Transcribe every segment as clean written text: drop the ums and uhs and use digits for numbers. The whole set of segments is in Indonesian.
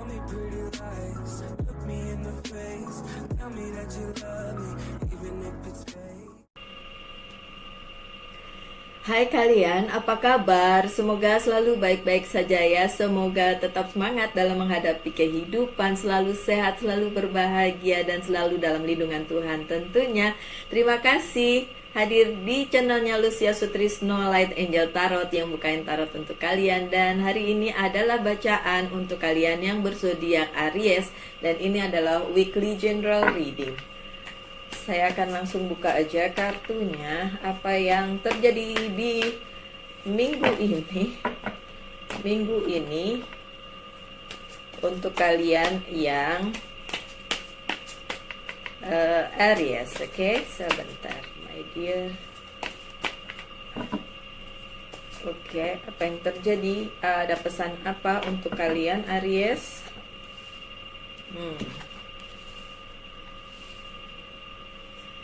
me pretty lies, look me in the face, tell me that you love me, even if it's fake. Hai kalian, apa kabar? Semoga selalu baik-baik saja ya. Semoga tetap semangat dalam menghadapi kehidupan, selalu sehat, selalu berbahagia, dan selalu dalam lindungan Tuhan tentunya. Terima kasih hadir di channelnya Lucia Sutrisno Light Angel Tarot yang bukain tarot untuk kalian. Dan hari ini adalah bacaan untuk kalian yang berzodiak Aries, dan ini adalah weekly general reading. Saya akan langsung buka aja kartunya, apa yang terjadi di minggu ini untuk kalian yang Aries. Oke, sebentar my dear. Oke, apa yang terjadi? Ada pesan apa untuk kalian Aries?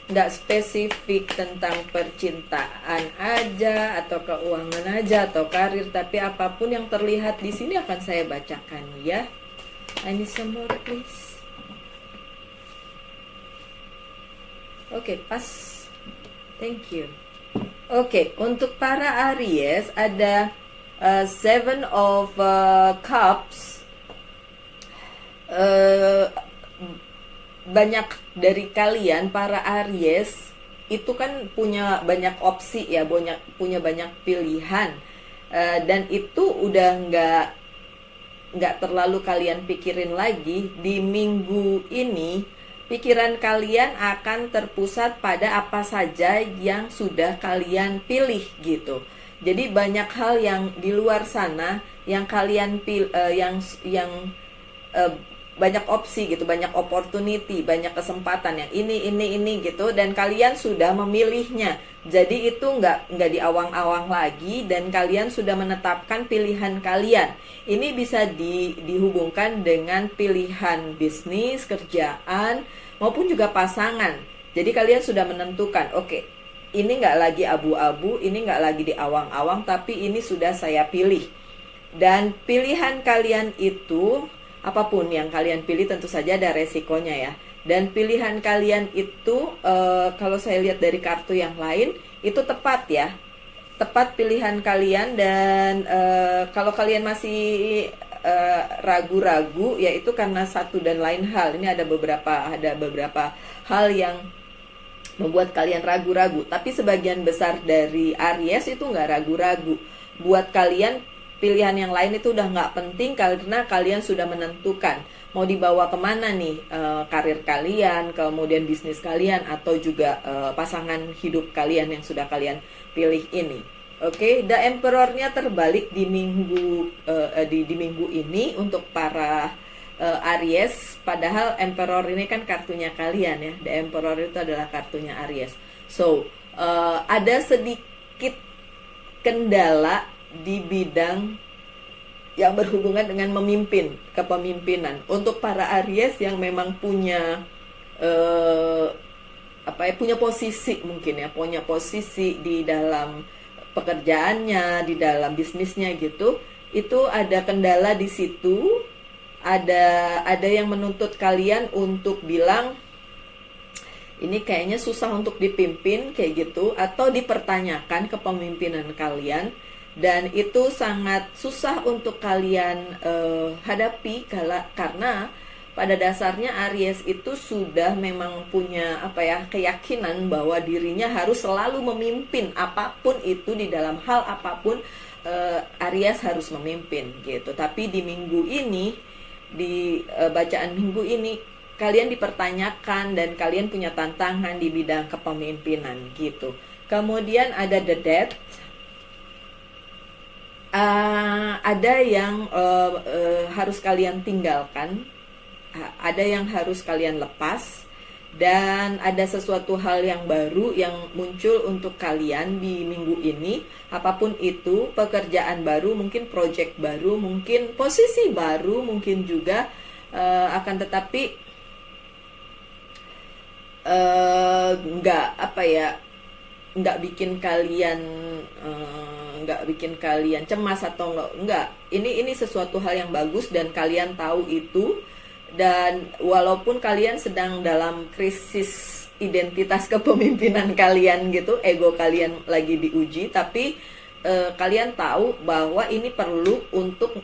Nggak spesifik tentang percintaan aja atau keuangan aja atau karir, tapi apapun yang terlihat di sini akan saya bacakan ya. I need some more please. Oke, pas. Thank you. Oke, untuk para Aries ada Seven of Cups. Banyak dari kalian para Aries itu kan punya banyak opsi ya, punya banyak pilihan, dan itu udah nggak terlalu kalian pikirin lagi. Di minggu ini pikiran kalian akan terpusat pada apa saja yang sudah kalian pilih gitu. Jadi banyak hal yang di luar sana yang kalian banyak opsi gitu, banyak opportunity, banyak kesempatan yang ini gitu, dan kalian sudah memilihnya. Jadi itu nggak diawang-awang lagi, dan kalian sudah menetapkan pilihan kalian. Ini bisa dihubungkan dengan pilihan bisnis, kerjaan, maupun juga pasangan. Jadi kalian sudah menentukan, oke, ini nggak lagi abu-abu, ini nggak lagi diawang-awang, tapi ini sudah saya pilih. Dan pilihan kalian itu, apapun yang kalian pilih tentu saja ada resikonya ya. Dan pilihan kalian itu kalau saya lihat dari kartu yang lain itu tepat ya. Tepat pilihan kalian, dan kalau kalian masih ragu-ragu ya itu karena satu dan lain hal. Ini ada beberapa hal yang membuat kalian ragu-ragu. Tapi sebagian besar dari Aries itu nggak ragu-ragu. Buat kalian pilihan yang lain itu udah nggak penting karena kalian sudah menentukan mau dibawa kemana nih karir kalian, kemudian bisnis kalian, atau juga pasangan hidup kalian yang sudah kalian pilih ini. Oke, The Emperor-nya terbalik di minggu ini untuk para Aries. Padahal Emperor ini kan kartunya kalian ya. The Emperor itu adalah kartunya Aries. So ada sedikit kendala di bidang yang berhubungan dengan memimpin, kepemimpinan. Untuk para Aries yang memang punya punya posisi mungkin ya, punya posisi di dalam pekerjaannya, di dalam bisnisnya gitu, itu ada kendala di situ. Ada yang menuntut kalian untuk bilang ini kayaknya susah untuk dipimpin kayak gitu, atau dipertanyakan kepemimpinan kalian. Dan itu sangat susah untuk kalian hadapi karena pada dasarnya Aries itu sudah memang punya keyakinan bahwa dirinya harus selalu memimpin apapun itu, di dalam hal apapun Aries harus memimpin gitu. Tapi di minggu ini, di bacaan minggu ini, kalian dipertanyakan dan kalian punya tantangan di bidang kepemimpinan gitu. Kemudian ada The Death. Ada yang harus kalian tinggalkan, ada yang harus kalian lepas, dan ada sesuatu hal yang baru yang muncul untuk kalian di minggu ini. Apapun itu, pekerjaan baru, mungkin project baru, mungkin posisi baru, mungkin juga akan tetapi nggak bikin kalian nggak bikin kalian cemas atau nggak. Ini sesuatu hal yang bagus dan kalian tahu itu. Dan walaupun kalian sedang dalam krisis identitas kepemimpinan kalian gitu, ego kalian lagi diuji, tapi kalian tahu bahwa ini perlu untuk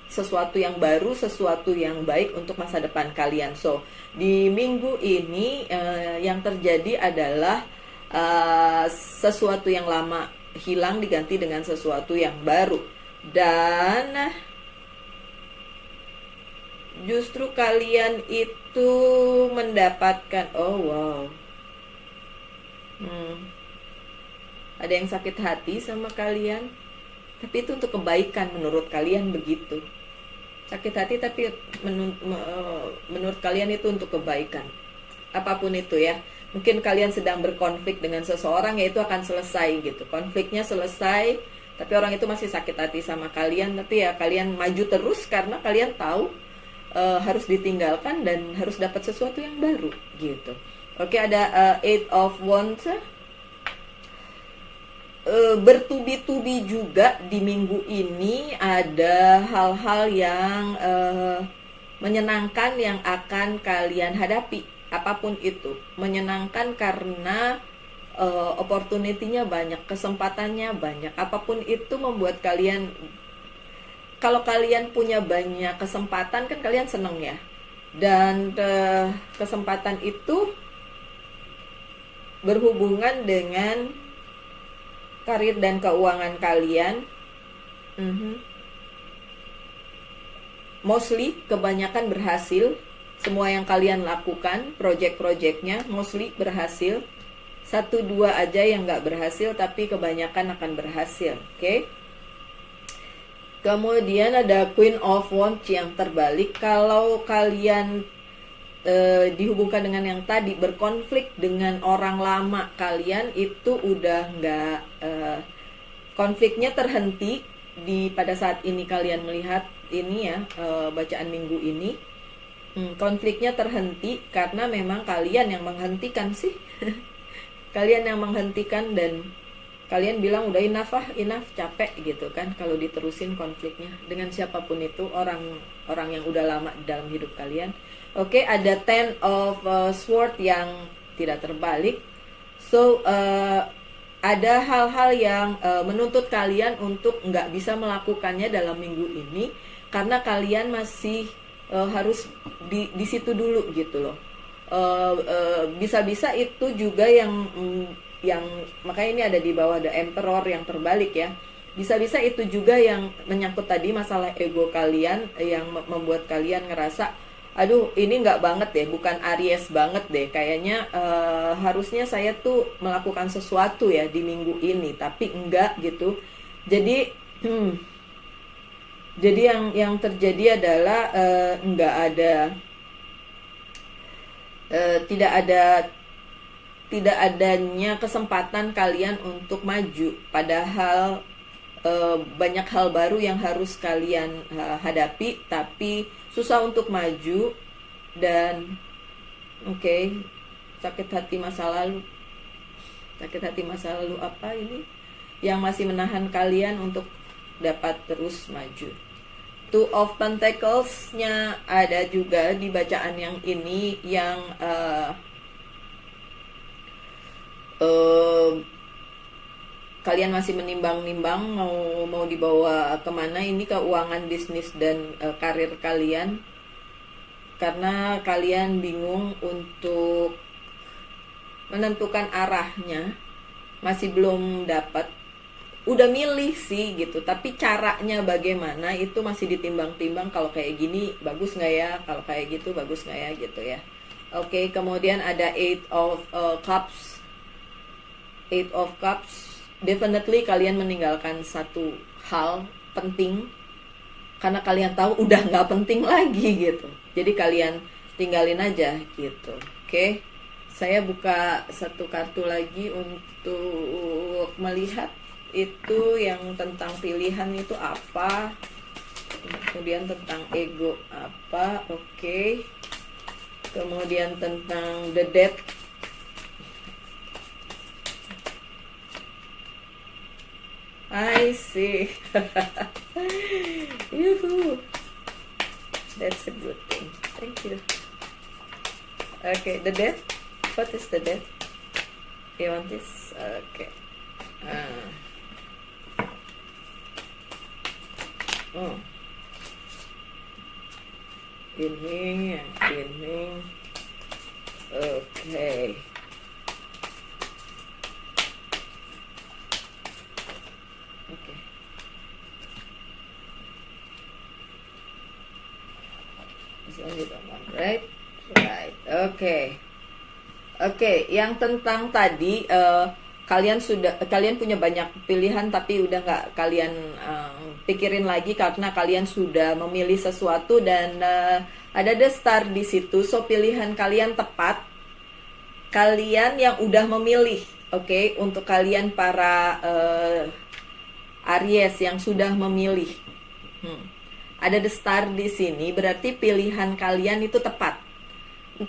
sesuatu yang baru, sesuatu yang baik untuk masa depan kalian. So, di minggu ini yang terjadi adalah sesuatu yang lama hilang diganti dengan sesuatu yang baru. Dan justru kalian itu mendapatkan, oh wow, ada yang sakit hati sama kalian, tapi itu untuk kebaikan menurut kalian begitu. Sakit hati tapi menurut kalian itu untuk kebaikan. Apapun itu ya. Mungkin kalian sedang berkonflik dengan seseorang, ya itu akan selesai gitu. Konfliknya selesai, tapi orang itu masih sakit hati sama kalian, tapi ya kalian maju terus karena kalian tahu harus ditinggalkan dan harus dapat sesuatu yang baru gitu. Oke, ada Eight of Wands. Bertubi-tubi juga di minggu ini ada hal-hal yang menyenangkan yang akan kalian hadapi, apapun itu. Menyenangkan karena opportunity-nya banyak, kesempatannya banyak. Apapun itu membuat kalian, kalau kalian punya banyak kesempatan kan kalian seneng ya. Dan kesempatan itu berhubungan dengan karir dan keuangan kalian. Mostly kebanyakan berhasil. Semua yang kalian lakukan, project-projectnya mostly berhasil. 1-2 aja yang gak berhasil, tapi kebanyakan akan berhasil. Oke? Kemudian ada Queen of Wands yang terbalik. Kalau kalian dihubungkan dengan yang tadi, berkonflik dengan orang lama kalian, itu udah nggak, konfliknya terhenti pada saat ini kalian melihat ini ya, bacaan minggu ini. Konfliknya terhenti karena memang kalian yang menghentikan sih. Kalian yang menghentikan dan kalian bilang udah enough, capek gitu kan kalau diterusin konfliknya dengan siapapun itu, orang yang udah lama di dalam hidup kalian. Oke, ada Ten of Sword yang tidak terbalik. So, ada hal-hal yang menuntut kalian untuk nggak bisa melakukannya dalam minggu ini karena kalian masih harus di situ dulu gitu loh. Bisa-bisa itu juga yang makanya ini ada di bawah The Emperor yang terbalik ya. Bisa-bisa itu juga yang menyangkut tadi masalah ego kalian yang membuat kalian ngerasa, aduh ini nggak banget deh, bukan Aries banget deh. Kayaknya harusnya saya tuh melakukan sesuatu ya di minggu ini, tapi enggak gitu. Jadi yang terjadi adalah tidak adanya kesempatan kalian untuk maju, padahal banyak hal baru yang harus kalian hadapi, tapi susah untuk maju. Dan sakit hati masa lalu apa ini yang masih menahan kalian untuk dapat terus maju. Two of Pentacles-nya ada juga di bacaan yang ini, yang kalian masih menimbang-nimbang mau dibawa kemana ini keuangan, bisnis, dan karir kalian, karena kalian bingung untuk menentukan arahnya, masih belum dapat. Udah milih sih gitu, tapi caranya bagaimana itu masih ditimbang-timbang. Kalau kayak gini bagus nggak ya, kalau kayak gitu bagus nggak ya gitu ya. Oke, kemudian ada Eight of Cups. Eight of Cups, definitely kalian meninggalkan satu hal penting karena kalian tahu udah nggak penting lagi gitu. Jadi kalian tinggalin aja gitu. Oke, saya buka satu kartu lagi untuk melihat itu yang tentang pilihan itu apa, kemudian tentang ego apa. Oke, kemudian tentang the death. I see. Yuhu. That's a good thing. Thank you. Okay, the death. What is the death? You want this? Okay. Oh. Ini. Okay. Okay. This only the one, right? Right. Okay. Oke, yang tentang tadi kalian punya banyak pilihan tapi udah nggak kalian pikirin lagi karena kalian sudah memilih sesuatu dan ada the star di situ. So pilihan kalian tepat. Kalian yang udah memilih, oke, untuk kalian para Aries yang sudah memilih. Ada the star di sini, berarti pilihan kalian itu tepat.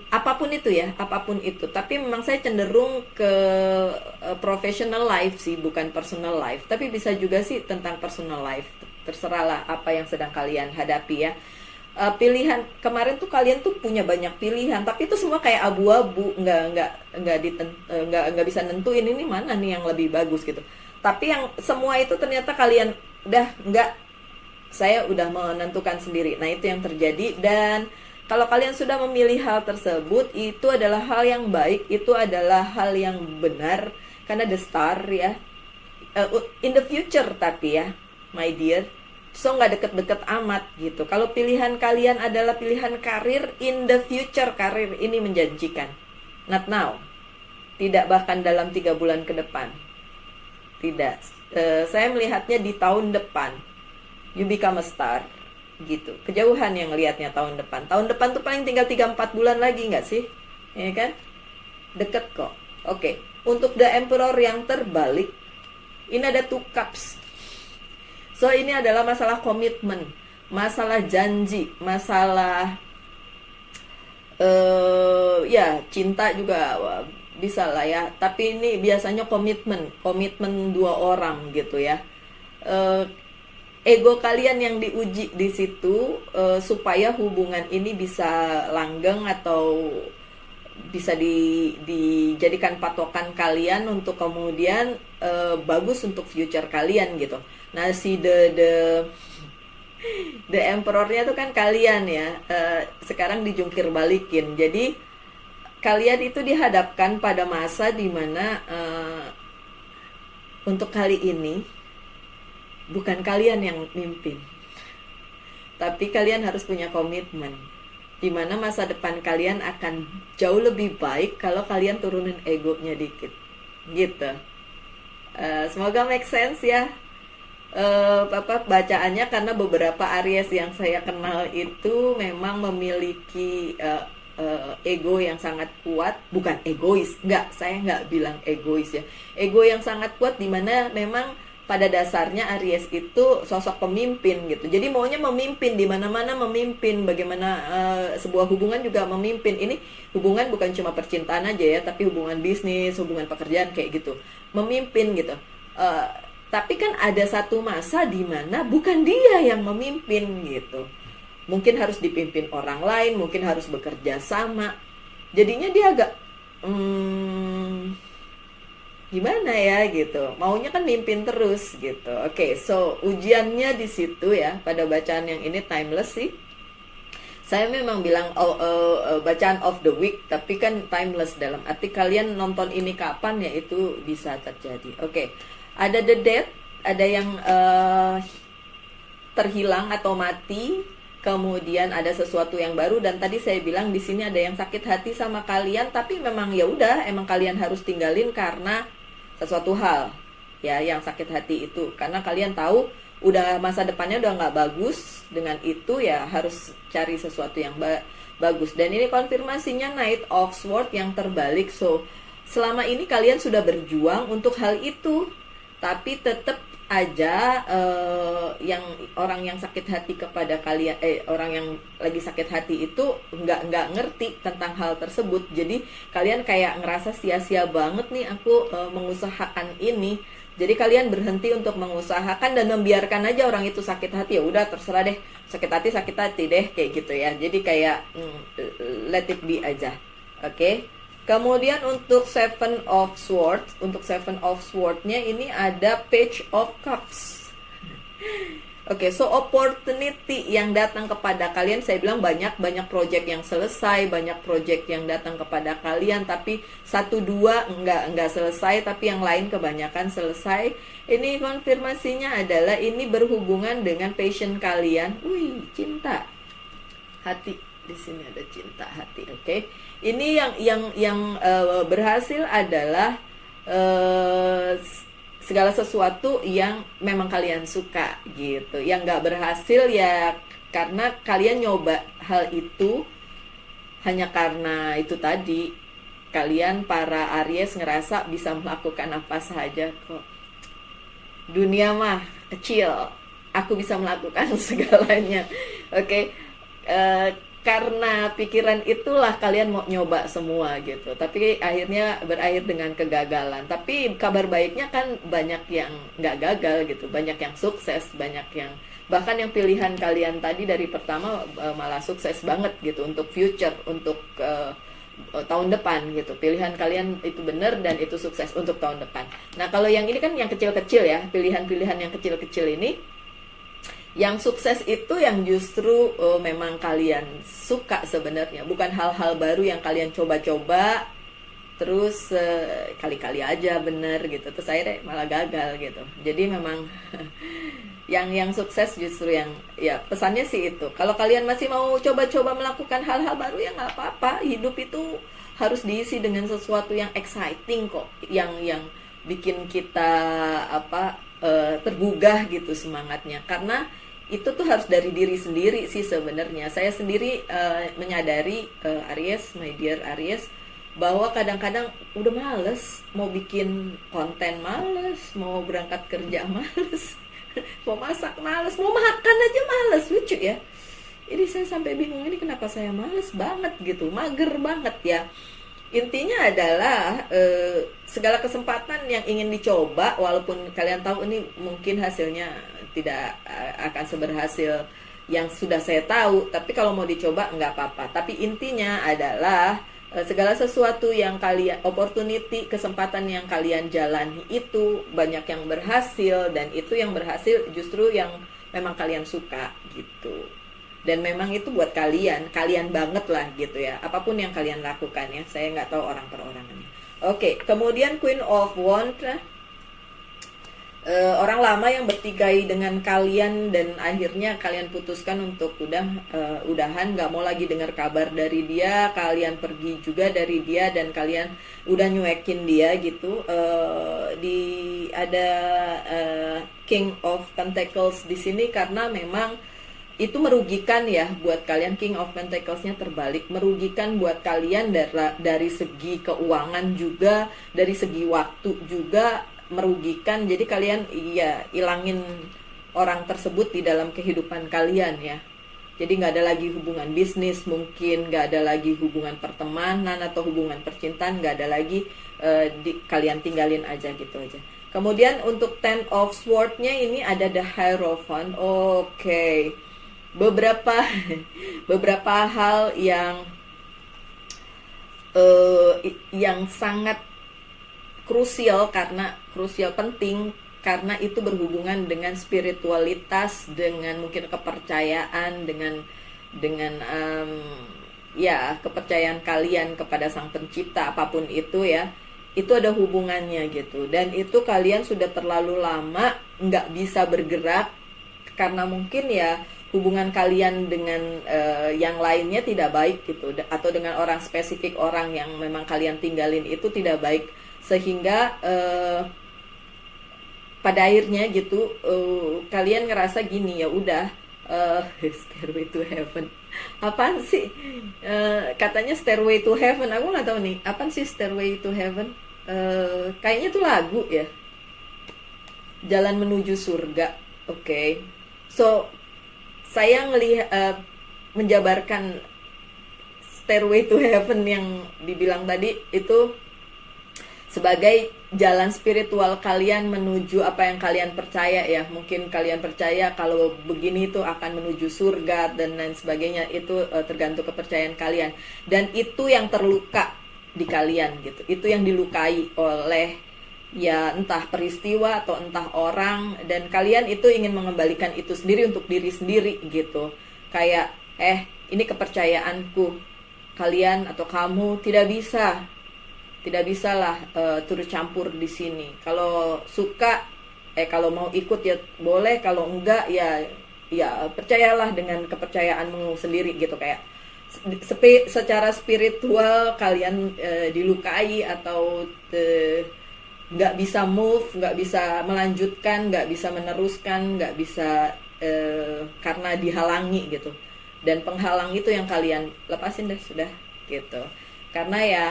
Apapun itu ya, apapun itu. Tapi memang saya cenderung ke professional life sih, bukan personal life. Tapi bisa juga sih tentang personal life. Terserahlah apa yang sedang kalian hadapi ya. Pilihan kemarin tuh kalian tuh punya banyak pilihan, tapi itu semua kayak abu-abu, nggak bisa nentuin ini mana nih yang lebih bagus gitu. Tapi yang semua itu ternyata kalian saya udah menentukan sendiri. Nah itu yang terjadi dan kalau kalian sudah memilih hal tersebut, itu adalah hal yang baik, itu adalah hal yang benar, karena the star ya, in the future tapi ya, my dear, so nggak deket-deket amat gitu. Kalau pilihan kalian adalah pilihan karir, in the future karir ini menjanjikan, not now, tidak bahkan dalam 3 bulan ke depan, tidak. Saya melihatnya di tahun depan, you become a star. Gitu, kejauhan yang lihatnya tahun depan tuh paling tinggal 3-4 bulan lagi nggak sih, ya kan, deket kok. Oke. Untuk the emperor yang terbalik ini ada 2 cups, so ini adalah masalah komitmen, masalah janji, masalah ya cinta juga bisa lah ya, tapi ini biasanya komitmen 2 orang gitu ya. Ego kalian yang diuji di situ supaya hubungan ini bisa langgeng atau bisa dijadikan patokan kalian untuk kemudian bagus untuk future kalian gitu. Nah si the emperornya tuh kan kalian ya, sekarang dijungkir balikin. Jadi kalian itu dihadapkan pada masa dimana untuk kali ini bukan kalian yang mimpin, tapi kalian harus punya komitmen, dimana masa depan kalian akan jauh lebih baik kalau kalian turunin egonya dikit, gitu. Semoga make sense ya, bacaannya, karena beberapa Aries yang saya kenal itu memang memiliki ego yang sangat kuat, bukan egois, saya nggak bilang egois ya, ego yang sangat kuat, dimana memang pada dasarnya Aries itu sosok pemimpin gitu. Jadi maunya memimpin di mana-mana, memimpin bagaimana sebuah hubungan juga memimpin. Ini hubungan bukan cuma percintaan aja ya, tapi hubungan bisnis, hubungan pekerjaan kayak gitu. Memimpin gitu. Tapi kan ada satu masa di mana bukan dia yang memimpin gitu. Mungkin harus dipimpin orang lain, mungkin harus bekerja sama. Jadinya dia agak gimana ya gitu, maunya kan mimpin terus gitu. Oke, so ujiannya di situ ya, pada bacaan yang ini timeless sih. Saya memang bilang bacaan of the week, tapi kan timeless dalam arti kalian nonton ini kapan ya itu bisa terjadi. Oke, ada the death, ada yang terhilang atau mati, kemudian ada sesuatu yang baru, dan tadi saya bilang di sini ada yang sakit hati sama kalian, tapi memang ya udah, emang kalian harus tinggalin karena sesuatu hal ya yang sakit hati itu, karena kalian tahu udah masa depannya udah nggak bagus, dengan itu ya harus cari sesuatu yang bagus. Dan ini konfirmasinya Knight of Swords yang terbalik. So selama ini kalian sudah berjuang untuk hal itu, tapi tetap aja yang orang yang sakit hati kepada kalian, orang yang lagi sakit hati itu nggak ngerti tentang hal tersebut. Jadi kalian kayak ngerasa sia-sia banget nih aku mengusahakan ini, Jadi kalian berhenti untuk mengusahakan dan membiarkan aja orang itu sakit hati. Ya udah terserah deh, sakit hati deh kayak gitu ya. Jadi kayak let it be aja. Oke. Kemudian untuk Seven of Swords, untuk Seven of Swords-nya ini ada Page of Cups. Oke, so opportunity yang datang kepada kalian, saya bilang banyak project yang selesai, banyak project yang datang kepada kalian, tapi satu dua enggak selesai, tapi yang lain kebanyakan selesai. Ini konfirmasinya adalah ini berhubungan dengan passion kalian. Wih, cinta, hati, di sini ada cinta, hati. Oke, ini yang berhasil adalah segala sesuatu yang memang kalian suka gitu. Yang nggak berhasil ya karena kalian nyoba hal itu hanya karena itu tadi, kalian para Aries ngerasa bisa melakukan apa saja kok. Dunia mah kecil, aku bisa melakukan segalanya. Oke. Karena pikiran itulah kalian mau nyoba semua gitu. Tapi akhirnya berakhir dengan kegagalan. Tapi kabar baiknya kan banyak yang nggak gagal gitu. Banyak yang sukses, banyak yang bahkan yang pilihan kalian tadi dari pertama malah sukses banget gitu untuk future, untuk tahun depan gitu. Pilihan kalian itu benar dan itu sukses untuk tahun depan. Nah, kalau yang ini kan yang kecil-kecil ya, pilihan-pilihan yang kecil-kecil ini. Yang sukses itu yang justru memang kalian suka sebenarnya, bukan hal-hal baru yang kalian coba-coba terus kali-kali aja bener gitu, terus akhirnya malah gagal gitu. Jadi memang yang sukses justru yang ya pesannya sih itu. Kalau kalian masih mau coba-coba melakukan hal-hal baru ya nggak apa-apa. Hidup itu harus diisi dengan sesuatu yang exciting kok, yang bikin kita tergugah gitu semangatnya. Karena itu tuh harus dari diri sendiri sih sebenarnya. Saya sendiri menyadari Aries, my dear Aries, bahwa kadang-kadang udah males mau bikin konten, males mau berangkat kerja, males mau masak, males mau makan aja males. Lucu ya. Ini saya sampai bingung, ini kenapa saya males banget gitu, mager banget ya. Intinya adalah segala kesempatan yang ingin dicoba, walaupun kalian tahu ini mungkin hasilnya tidak akan seberhasil yang sudah saya tahu, tapi kalau mau dicoba nggak apa-apa. Tapi intinya adalah segala sesuatu yang kalian, opportunity, kesempatan yang kalian jalani itu banyak yang berhasil, dan itu yang berhasil justru yang memang kalian suka gitu. Dan memang itu buat kalian banget lah gitu ya. Apapun yang kalian lakukan ya, saya nggak tahu orang per orangnya. Oke, kemudian Queen of Wands, orang lama yang bertikai dengan kalian dan akhirnya kalian putuskan untuk udahan, nggak mau lagi dengar kabar dari dia, kalian pergi juga dari dia dan kalian udah nyuekin dia gitu. Ada King of Pentacles di sini karena memang itu merugikan ya buat kalian. King of Pentacles-nya terbalik, merugikan buat kalian dari segi keuangan juga, dari segi waktu juga merugikan. Jadi kalian ilangin orang tersebut di dalam kehidupan kalian ya. Jadi nggak ada lagi hubungan bisnis, mungkin nggak ada lagi hubungan pertemanan atau hubungan percintaan, nggak ada lagi, kalian tinggalin aja gitu aja. Kemudian untuk Ten of Swords-nya ini ada The Hierophant. Oke. Beberapa hal yang sangat krusial penting karena itu berhubungan dengan spiritualitas, dengan mungkin kepercayaan, dengan kepercayaan kalian kepada Sang Pencipta, apapun itu ya, itu ada hubungannya gitu. Dan itu kalian sudah terlalu lama nggak bisa bergerak karena mungkin ya hubungan kalian dengan yang lainnya tidak baik gitu, atau dengan orang spesifik, orang yang memang kalian tinggalin itu tidak baik, sehingga pada akhirnya gitu kalian ngerasa gini, ya udah, Stairway to Heaven apaan sih, katanya Stairway to Heaven, aku nggak tahu nih apaan sih Stairway to Heaven. Kayaknya tuh lagu ya, Jalan Menuju Surga. Oke. So saya menjabarkan Stairway to Heaven yang dibilang tadi itu sebagai jalan spiritual kalian menuju apa yang kalian percaya ya. Mungkin kalian percaya kalau begini itu akan menuju surga dan lain sebagainya, itu tergantung kepercayaan kalian. Dan itu yang terluka di kalian gitu, itu yang dilukai oleh ya entah peristiwa atau entah orang, dan kalian itu ingin mengembalikan itu sendiri untuk diri sendiri gitu. Kayak ini kepercayaanku, kalian atau kamu tidak bisalah turut campur di sini. Kalau suka kalau mau ikut ya boleh, kalau enggak ya percayalah dengan kepercayaanmu sendiri gitu. Kayak secara spiritual kalian dilukai atau nggak bisa move, nggak bisa melanjutkan, nggak bisa meneruskan, nggak bisa karena dihalangi gitu. Dan penghalang itu yang kalian lepasin deh sudah gitu. Karena ya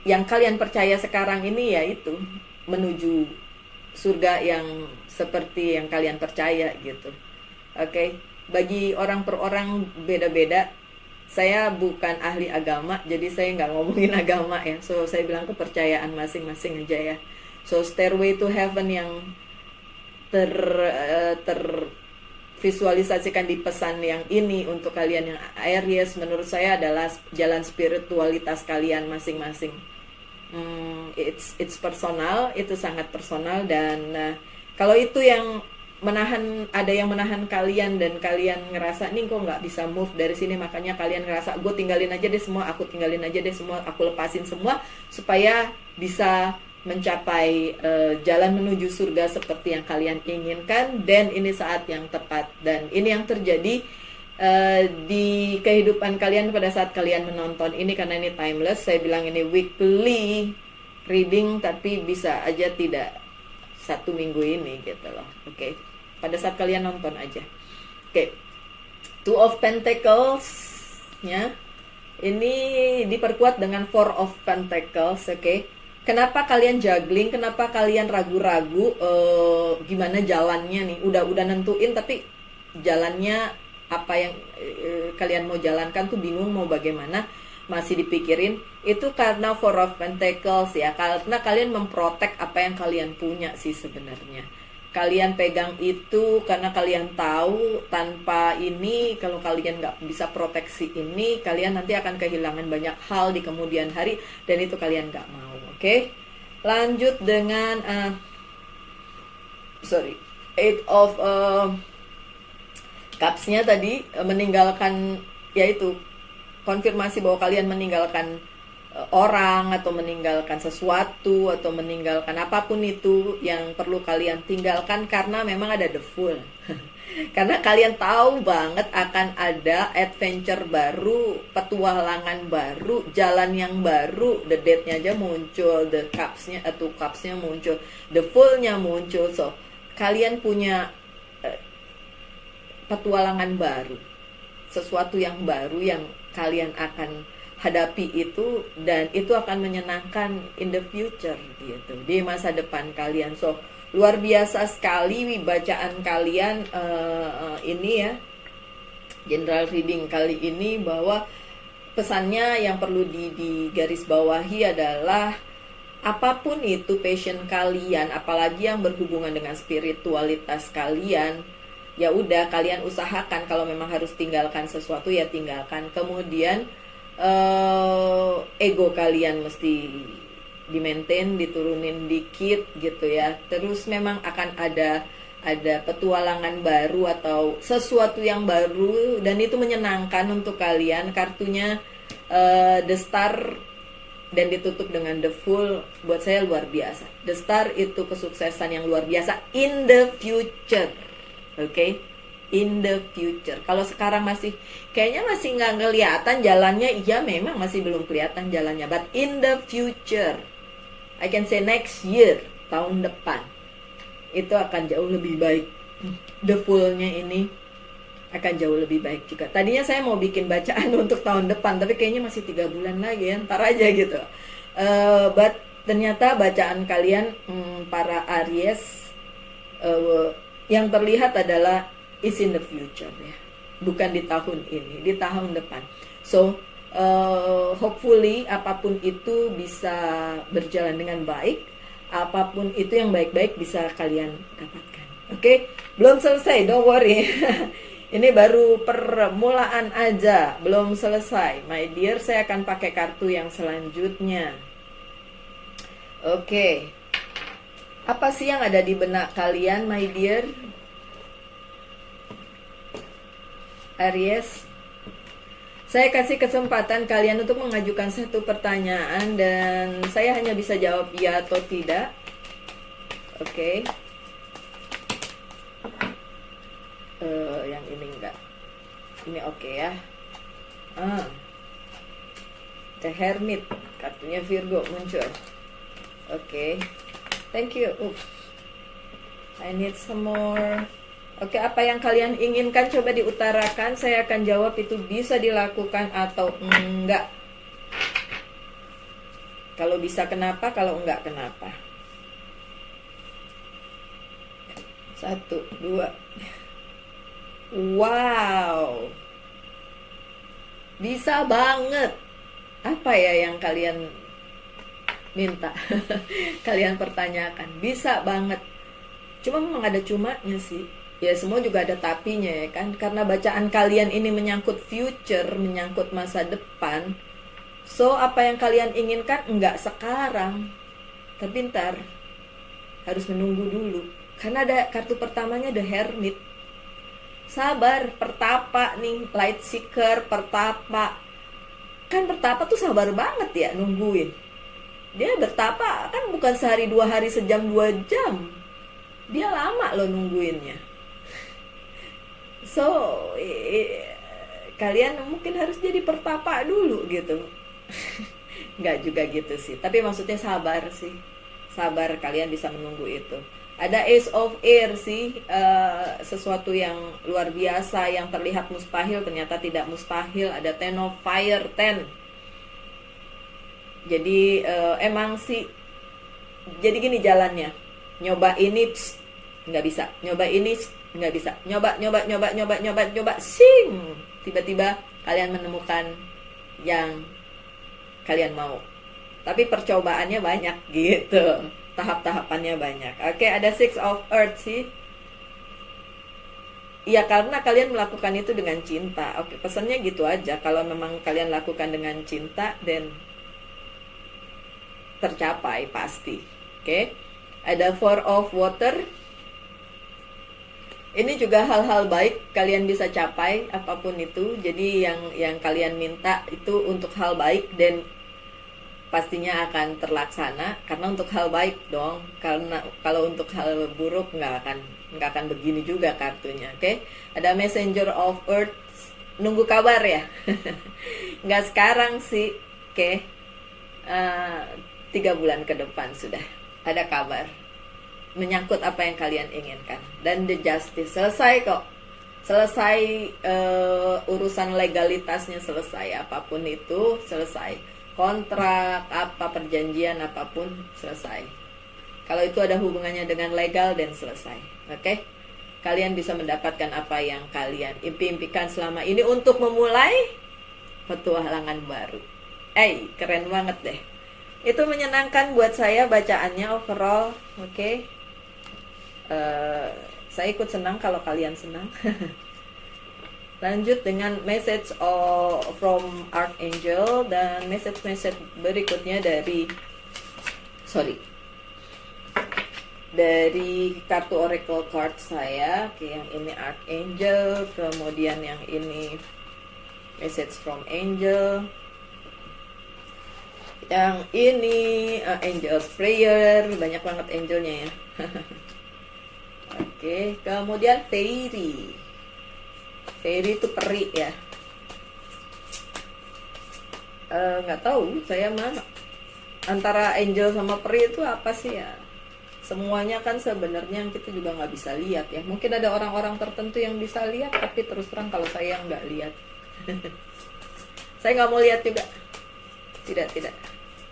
yang kalian percaya sekarang ini ya itu menuju surga yang seperti yang kalian percaya gitu. Oke, bagi orang per orang beda-beda. Saya bukan ahli agama, jadi saya nggak ngomongin agama ya. So saya bilang kepercayaan masing-masing aja ya. So Stairway to Heaven yang visualisasikan di pesan yang ini untuk kalian yang Aries, menurut saya adalah jalan spiritualitas kalian masing-masing. It's personal, itu sangat personal, dan kalau itu yang ada yang menahan kalian dan kalian ngerasa nih kok nggak bisa move dari sini, makanya kalian ngerasa gue tinggalin aja deh semua, aku tinggalin aja deh semua, aku lepasin semua supaya bisa mencapai jalan menuju surga seperti yang kalian inginkan. Dan ini saat yang tepat, dan ini yang terjadi di kehidupan kalian pada saat kalian menonton ini, karena ini timeless. Saya bilang ini weekly reading, tapi bisa aja tidak satu minggu ini gitu loh. Oke, pada saat kalian nonton aja. Oke, Two of Pentacles ya, ini diperkuat dengan Four of Pentacles. Oke. Kenapa kalian juggling? Kenapa kalian ragu-ragu gimana jalannya nih? Udah nentuin tapi jalannya apa yang kalian mau jalankan tuh bingung mau bagaimana, masih dipikirin. Itu karena Four of Pentacles ya, karena kalian memprotek apa yang kalian punya sih sebenarnya. Kalian pegang itu karena kalian tahu tanpa ini, kalau kalian nggak bisa proteksi ini, kalian nanti akan kehilangan banyak hal di kemudian hari, dan itu kalian nggak mau. Oke, lanjut dengan Eight of Cups-nya tadi, meninggalkan, yaitu konfirmasi bahwa kalian meninggalkan orang atau meninggalkan sesuatu atau meninggalkan apapun itu yang perlu kalian tinggalkan, karena memang ada the Fool. Karena kalian tahu banget akan ada adventure baru, petualangan baru, jalan yang baru. The Death-nya aja muncul, the Cups-nya atau Cups-nya muncul, the Fool-nya muncul. So kalian punya petualangan baru, sesuatu yang baru yang kalian akan hadapi itu, dan itu akan menyenangkan in the future gitu, di masa depan kalian. So luar biasa sekali bacaan kalian ini ya, general reading kali ini, bahwa pesannya yang perlu digaris bawahi adalah apapun itu passion kalian, apalagi yang berhubungan dengan spiritualitas kalian, ya udah kalian usahakan. Kalau memang harus tinggalkan sesuatu ya tinggalkan. Kemudian ego kalian mesti di-maintain, diturunin dikit gitu ya. Terus memang akan ada petualangan baru atau sesuatu yang baru, dan itu menyenangkan untuk kalian. Kartunya The Star dan ditutup dengan The Fool, buat saya luar biasa. The Star itu kesuksesan yang luar biasa in the future. Oke, in the future. Kalau sekarang kayaknya masih nggak kelihatan jalannya, iya memang masih belum kelihatan jalannya, but in the future, I can say next year, tahun depan, itu akan jauh lebih baik. The Fool-nya ini akan jauh lebih baik juga. Tadinya saya mau bikin bacaan untuk tahun depan, tapi kayaknya masih 3 bulan lagi ya, ntar aja gitu. But ternyata bacaan kalian para Aries yang terlihat adalah is in the future ya, bukan di tahun ini, di tahun depan. So Hopefully apapun itu bisa berjalan dengan baik, apapun itu yang baik-baik bisa kalian dapatkan. Oke, belum selesai, don't worry. Ini baru permulaan aja, belum selesai. My dear, saya akan pakai kartu yang selanjutnya. Oke. Apa sih yang ada di benak kalian, my dear? Aries. Saya kasih kesempatan kalian untuk mengajukan satu pertanyaan dan saya hanya bisa jawab ya atau tidak. Oke. Yang ini enggak. Ini oke ya. The Hermit, kartunya Virgo muncul. Oke. Thank you. Oops. I need some more. Oke, apa yang kalian inginkan coba diutarakan. Saya akan jawab itu bisa dilakukan atau enggak. Kalau bisa kenapa, kalau enggak kenapa. 1, 2. Wow. Bisa banget. Apa ya yang kalian minta? Kalian pertanyakan. Bisa banget. Cuma memang ada cumanya sih. Ya semua juga ada tapinya ya kan. Karena bacaan kalian ini menyangkut future, menyangkut masa depan. So apa yang kalian inginkan enggak sekarang, tapi ntar. Harus menunggu dulu. Karena ada kartu pertamanya The Hermit. Sabar, pertapa nih, light seeker, pertapa. Kan pertapa tuh sabar banget ya nungguin. Dia bertapa kan bukan sehari 2 hari, sejam 2 jam. Dia lama loh nungguinnya. So kalian mungkin harus jadi pertapa dulu gitu. Nggak juga gitu sih, tapi maksudnya sabar sih. Sabar, kalian bisa menunggu itu. Ada Ace of Air sih, sesuatu yang luar biasa, yang terlihat mustahil ternyata tidak mustahil. Ada Ten of Fire, 10. Jadi emang sih, jadi gini jalannya. Nyoba ini, nggak bisa. Nyoba ini, nggak bisa. Nyoba, sing. Tiba-tiba kalian menemukan yang kalian mau. Tapi percobaannya banyak gitu. Tahap-tahapannya banyak. Oke, ada Six of Earth sih. Ya karena kalian melakukan itu dengan cinta. Oke, pesannya gitu aja. Kalau memang kalian lakukan dengan cinta, then tercapai pasti. Oke. Ada Four of Water. Ini juga hal-hal baik kalian bisa capai apapun itu. Jadi yang kalian minta itu untuk hal baik dan pastinya akan terlaksana karena untuk hal baik dong. Karena kalau untuk hal buruk nggak akan begini juga kartunya. Oke. Ada Messenger of Earth, nunggu kabar ya. Nggak sekarang sih. Oke. 3 bulan ke depan sudah ada kabar menyangkut apa yang kalian inginkan. Dan The Justice selesai kok. Selesai, urusan legalitasnya selesai, apapun itu selesai. Kontrak, apa perjanjian apapun selesai. Kalau itu ada hubungannya dengan legal dan selesai. Oke? Kalian bisa mendapatkan apa yang kalian impi-impikan selama ini untuk memulai petualangan baru. Keren banget deh. Itu menyenangkan buat saya bacaannya overall. Oke? Saya ikut senang kalau kalian senang. Lanjut dengan message from Archangel dan message berikutnya dari kartu oracle card saya. Oke, yang ini Archangel, kemudian yang ini message from Angel, yang ini Angel's Prayer, banyak banget angelnya ya. Oke, kemudian Fairy. Fairy itu peri ya. Nggak tahu saya mah antara angel sama peri itu apa sih ya. Semuanya kan sebenarnya kita juga nggak bisa lihat ya. Mungkin ada orang-orang tertentu yang bisa lihat, tapi terus terang kalau saya nggak lihat. Saya nggak mau lihat juga. Tidak.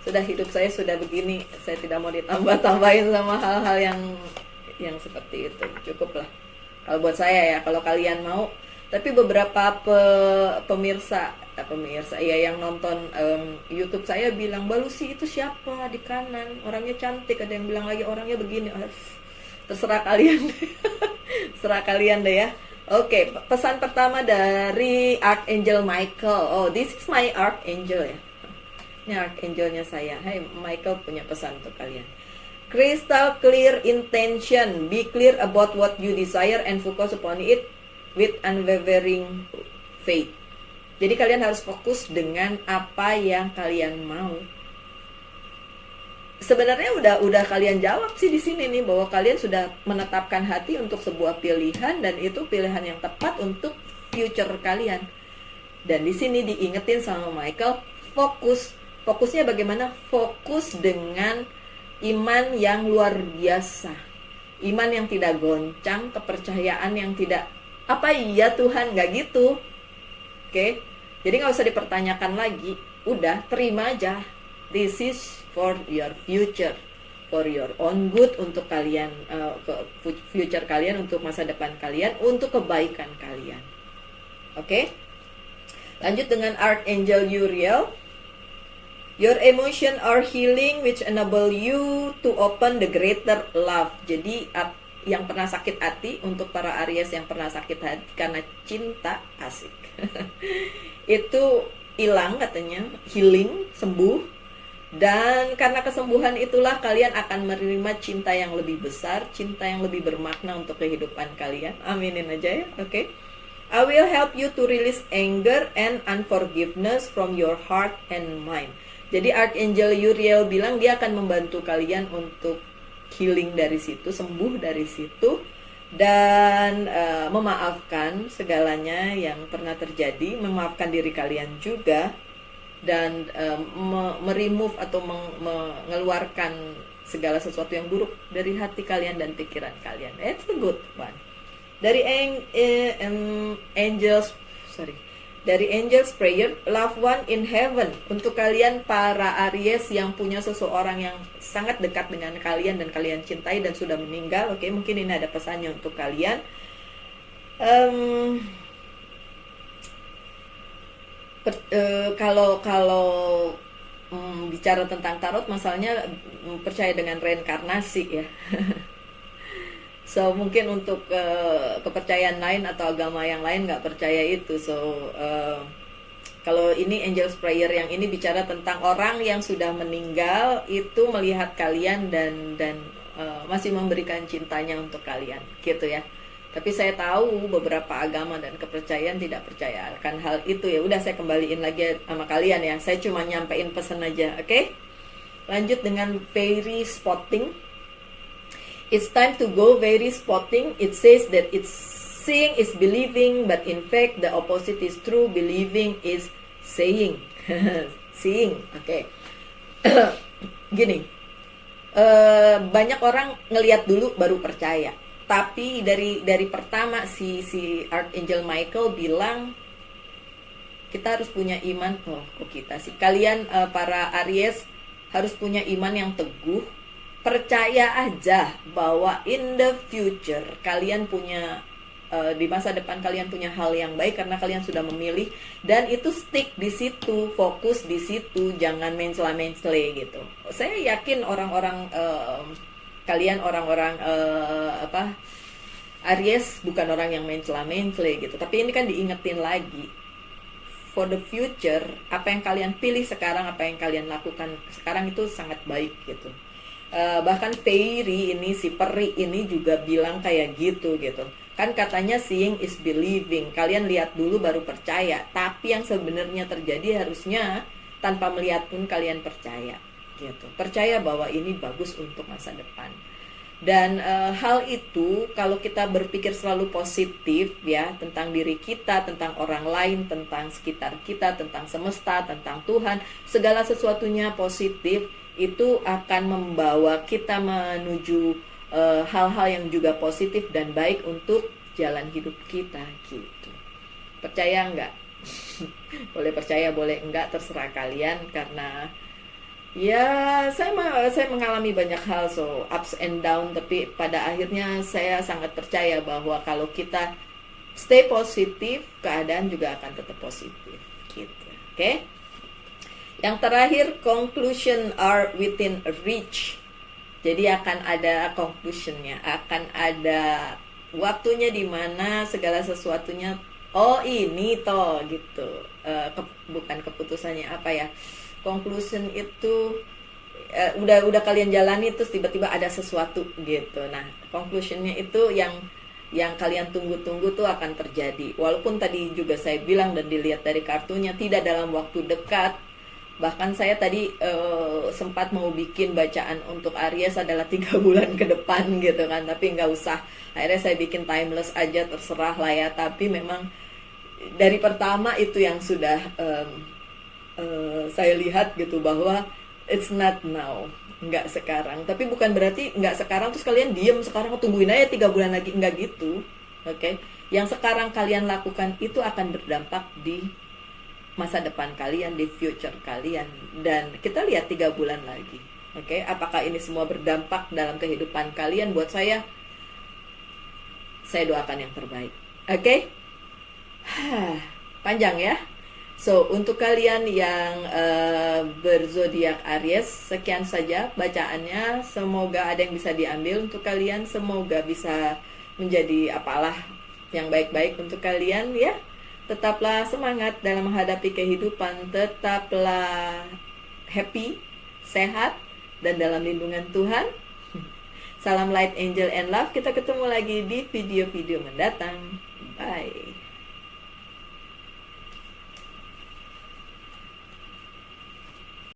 Sudah, hidup saya sudah begini. Saya tidak mau ditambah-tambahin sama hal-hal yang seperti itu. Cukup lah. Kalau buat saya ya, kalau kalian mau. Tapi beberapa pemirsa pemirsa ya, yang nonton YouTube saya bilang, Mbak Lucy itu siapa di kanan, orangnya cantik, ada yang bilang lagi orangnya begini. Terserah kalian. Terserah kalian deh ya. Oke, pesan pertama dari Archangel Michael. Oh, this is my Archangel ya. Ini Archangelnya saya. Hey, Michael punya pesan untuk kalian. Crystal clear intention. Be clear about what you desire and focus upon it with unwavering faith. Jadi kalian harus fokus dengan apa yang kalian mau. Sebenarnya udah kalian jawab sih di sini nih, bahwa kalian sudah menetapkan hati untuk sebuah pilihan, dan itu pilihan yang tepat untuk future kalian. Dan di sini diingetin sama Michael, fokus. Fokusnya bagaimana? Fokus dengan iman yang luar biasa. Iman yang tidak goncang, kepercayaan yang tidak, apa iya Tuhan, nggak gitu. Oke? Jadi nggak usah dipertanyakan lagi. Udah, terima aja. This is for your future, for your own good, untuk kalian, future kalian, untuk masa depan kalian, untuk kebaikan kalian. Oke? Lanjut dengan Archangel Uriel. Your emotion are healing which enable you to open the greater love. Jadi yang pernah sakit hati, untuk para Aries yang pernah sakit hati karena cinta, asik. Itu hilang katanya, healing, sembuh. Dan karena kesembuhan itulah kalian akan menerima cinta yang lebih besar, cinta yang lebih bermakna untuk kehidupan kalian. Aminin aja ya, oke? I will help you to release anger and unforgiveness from your heart and mind. Jadi Archangel Uriel bilang dia akan membantu kalian untuk healing dari situ, sembuh dari situ, dan memaafkan segalanya yang pernah terjadi, memaafkan diri kalian juga, dan meremove atau mengeluarkan segala sesuatu yang buruk dari hati kalian dan pikiran kalian. It's a good one. Dari Angel's Prayer, Love One in Heaven. Untuk kalian para Aries yang punya seseorang yang sangat dekat dengan kalian dan kalian cintai dan sudah meninggal, oke, mungkin ini ada pesannya untuk kalian. Kalau bicara tentang tarot, masalahnya percaya dengan reinkarnasi ya. So mungkin untuk kepercayaan lain atau agama yang lain nggak percaya itu. So kalau ini Angel's Prayer yang ini bicara tentang orang yang sudah meninggal itu melihat kalian dan masih memberikan cintanya untuk kalian, gitu ya. Tapi saya tahu beberapa agama dan kepercayaan tidak percaya akan hal itu ya. Udah, saya kembaliin lagi sama kalian ya. Saya cuma nyampein pesan aja, oke? Lanjut dengan Fairy Spotting. It's time to go very spotting. It says that it's seeing is believing, but in fact the opposite is true. Believing is saying. Seeing, oke. Gini, banyak orang ngelihat dulu baru percaya. Tapi dari pertama si Archangel Michael bilang kita harus punya iman. Oh, kok kita sih? Kalian para Aries harus punya iman yang teguh. Percaya aja bahwa in the future kalian punya, di masa depan kalian punya hal yang baik karena kalian sudah memilih, dan itu stick di situ, fokus di situ, jangan mencela-mencele gitu. Saya yakin orang-orang kalian orang-orang Aries bukan orang yang mencela-mencele gitu, tapi ini kan diingetin lagi for the future, apa yang kalian pilih sekarang, apa yang kalian lakukan sekarang itu sangat baik gitu. Bahkan Fairy ini, si peri ini juga bilang kayak gitu kan, katanya seeing is believing, kalian lihat dulu baru percaya. Tapi yang sebenarnya terjadi harusnya tanpa melihat pun kalian percaya gitu, percaya bahwa ini bagus untuk masa depan. Dan hal itu kalau kita berpikir selalu positif ya, tentang diri kita, tentang orang lain, tentang sekitar kita, tentang semesta, tentang Tuhan, segala sesuatunya positif, itu akan membawa kita menuju hal-hal yang juga positif dan baik untuk jalan hidup kita gitu. Percaya enggak? Boleh percaya, boleh enggak, terserah kalian. Karena ya saya mengalami banyak hal, so ups and down, tapi pada akhirnya saya sangat percaya bahwa kalau kita stay positif, keadaan juga akan tetap positif gitu. Oke. Yang terakhir, conclusion are within reach. Jadi akan ada conclusionnya, akan ada waktunya di mana segala sesuatunya, oh ini toh gitu. Bukan keputusannya, apa ya? Conclusion itu udah kalian jalani terus tiba-tiba ada sesuatu gitu. Nah, conclusionnya itu yang kalian tunggu-tunggu tuh akan terjadi. Walaupun tadi juga saya bilang dan dilihat dari kartunya tidak dalam waktu dekat. Bahkan saya tadi sempat mau bikin bacaan untuk Aries adalah 3 bulan ke depan gitu kan, tapi nggak usah. Akhirnya saya bikin timeless aja, terserah lah ya. Tapi memang dari pertama itu yang sudah saya lihat gitu, bahwa it's not now, nggak sekarang. Tapi bukan berarti nggak sekarang terus kalian diem, sekarang tungguin aja 3 bulan lagi, nggak gitu. Oke. Yang sekarang kalian lakukan itu akan berdampak di masa depan kalian, di future kalian. Dan kita lihat 3 bulan lagi. Oke, apakah ini semua berdampak dalam kehidupan kalian? Buat saya doakan yang terbaik. Oke? Panjang ya. So, untuk kalian yang berzodiak Aries, sekian saja bacaannya. Semoga ada yang bisa diambil untuk kalian. Semoga bisa menjadi apalah yang baik-baik untuk kalian ya. Tetaplah semangat dalam menghadapi kehidupan. Tetaplah happy, sehat, dan dalam lindungan Tuhan. Salam light, angel, and love. Kita ketemu lagi di video-video mendatang. Bye.